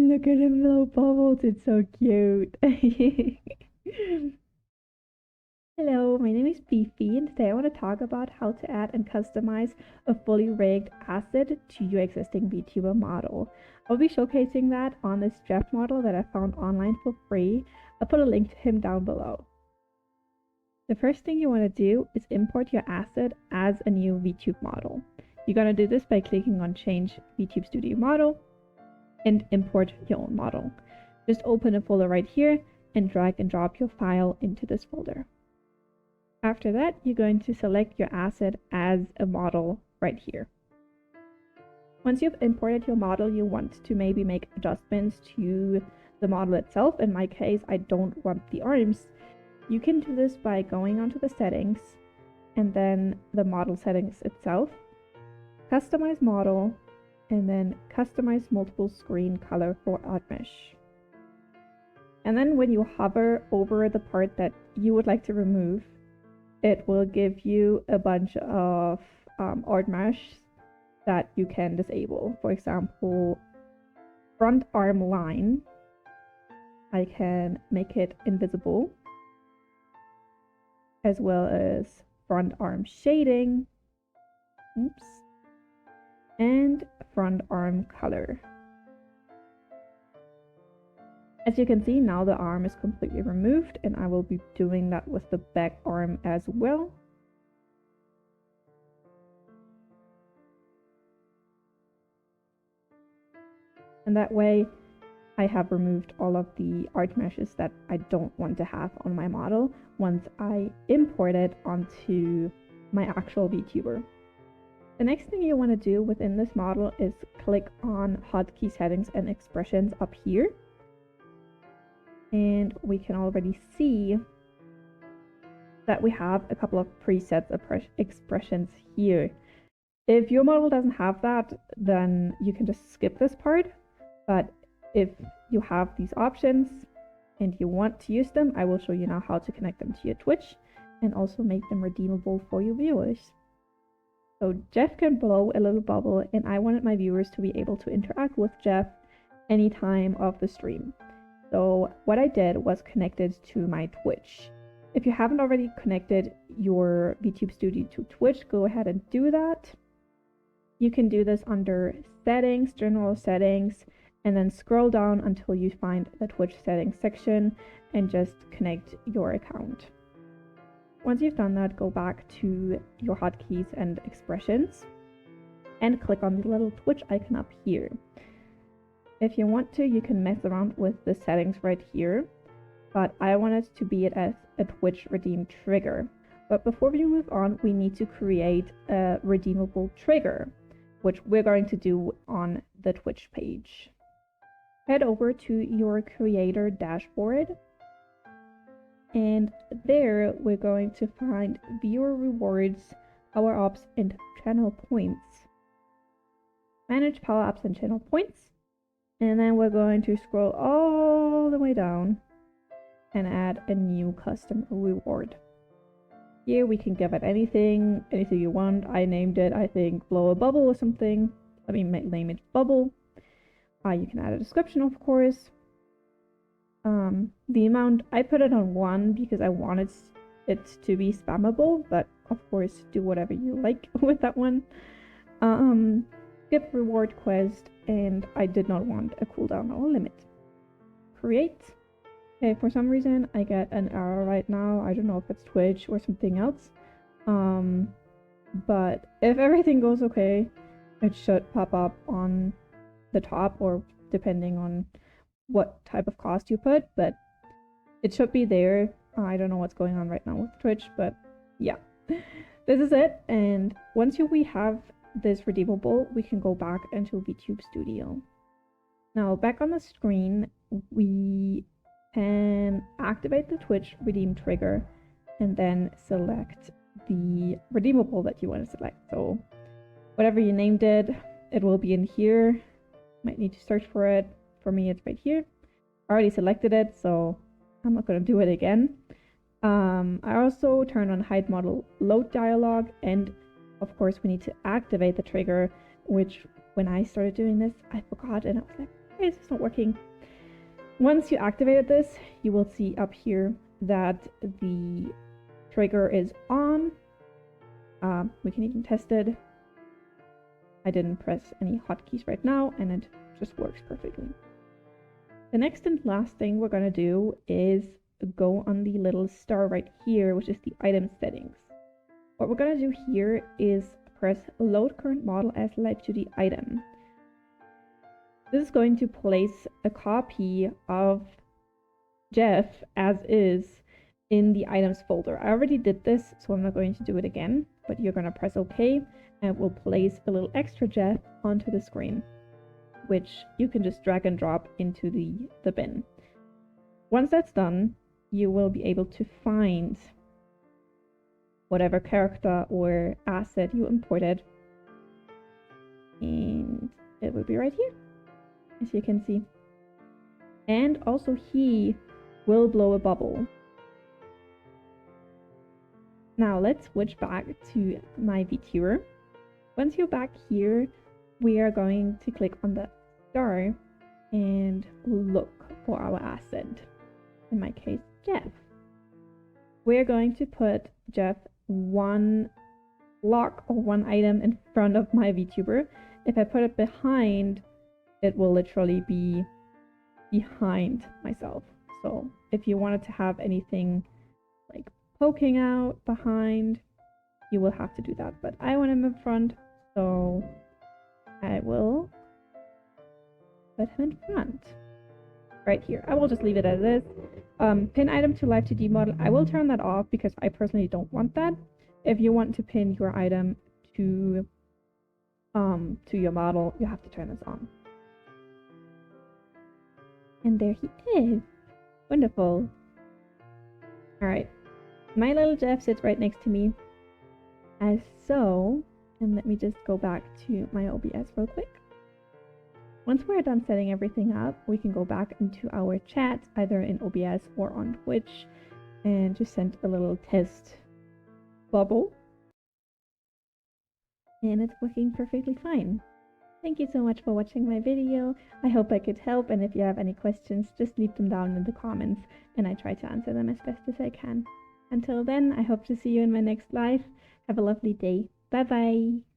Look at him, little bubbles. It's so cute. Hello, my name is Beefy, and today I want to talk about how to add and customize a fully rigged asset to your existing VTuber model. I'll be showcasing that on this Jeff model that I found online for free. I'll put a link to him down below. The first thing you want to do is import your asset as a new VTube model. You're going to do this by clicking on Change VTube Studio Model and import your own model. Just open a folder right here and drag and drop your file into this folder. After that, you're going to select your asset as a model right here. Once you've imported your model, you want to maybe make adjustments to the model itself. In my case, I don't want the arms. You can do this by going onto the settings and then the model settings itself, customize model, and then customize multiple screen color for art mesh. And then when you hover over the part that you would like to remove, it will give you a bunch of art mesh that you can disable. For example, front arm line, I can make it invisible, as well as front arm shading, and front arm color. As you can see, now the arm is completely removed, and I will be doing that with the back arm as well. And that way I have removed all of the art meshes that I don't want to have on my model once I import it onto my actual VTuber. The next thing you want to do within this model is click on hotkey settings and expressions up here. And we can already see that we have a couple of presets of expressions here. If your model doesn't have that, then you can just skip this part. But if you have these options and you want to use them, I will show you now how to connect them to your Twitch and also make them redeemable for your viewers. So Jeff can blow a little bubble, and I wanted my viewers to be able to interact with Jeff any time of the stream. So what I did was connected to my Twitch. If you haven't already connected your VTube Studio to Twitch, go ahead and do that. You can do this under settings, general settings, and then scroll down until you find the Twitch settings section and just connect your account. Once you've done that, go back to your hotkeys and expressions and click on the little Twitch icon up here. If you want to, you can mess around with the settings right here, but I want it to be it as a Twitch redeem trigger. But before we move on, we need to create a redeemable trigger, which we're going to do on the Twitch page. Head over to your creator dashboard, and there we're going to find viewer rewards, power ups, and channel points. Manage power ups and channel points. And then we're going to scroll all the way down and add a new custom reward. Here we can give it anything you want. I named it, I think, blow a bubble or something. Let me name it bubble. You can add a description, of course. The amount, I put it on 1 because I wanted it to be spammable, but of course do whatever you like with that one. Skip reward quest, and I did not want a cooldown or limit. Create. Okay, for some reason I get an error right now. I don't know if it's Twitch or something else. But if everything goes okay, it should pop up on the top, or depending on what type of cost you put, but it should be there. I don't know what's going on right now with Twitch, but yeah, this is it. And once we have this redeemable, we can go back into VTube Studio. Now back on the screen, we can activate the Twitch redeem trigger and then select the redeemable that you want to select. So whatever you named it, it will be in here. Might need to search for it. For me, it's right here. I already selected it, so I'm not going to do it again. I also turned on hide model load dialog, and of course we need to activate the trigger, which when I started doing this I forgot, and I was like, Why is this not working? Once you activated this, you will see up here that the trigger is on. We can even test it. I didn't press any hotkeys right now, and it just works perfectly. The next and last thing we're going to do is go on the little star right here, which is the item settings. What we're going to do here is press load current model as live2D item. This is going to place a copy of Jeff as is in the items folder. I already did this, so I'm not going to do it again, but you're going to press OK, and it will place a little extra Jeff onto the screen, which you can just drag and drop into the bin. Once that's done, you will be able to find whatever character or asset you imported, and it will be right here, as you can see. And also he will blow a bubble. Now let's switch back to my VTuber. Once you're back here, we are going to click on the star and look for our asset. In my case, Jeff. We're going to put Jeff one block or one item in front of my VTuber. If I put it behind, it will literally be behind myself. So if you wanted to have anything like poking out behind, you will have to do that. But I want him in front, so I will put him in front. Right here. I will just leave it as is. Pin item to live2D model. I will turn that off because I personally don't want that. If you want to pin your item to your model, you have to turn this on. And there he is. Wonderful. Alright. My little Jeff sits right next to me. As so, and let me just go back to my OBS real quick. Once we're done setting everything up, we can go back into our chat, either in OBS or on Twitch, and just send a little test bubble. And it's working perfectly fine. Thank you so much for watching my video. I hope I could help, and if you have any questions, just leave them down in the comments, and I try to answer them as best as I can. Until then, I hope to see you in my next live. Have a lovely day. Bye bye!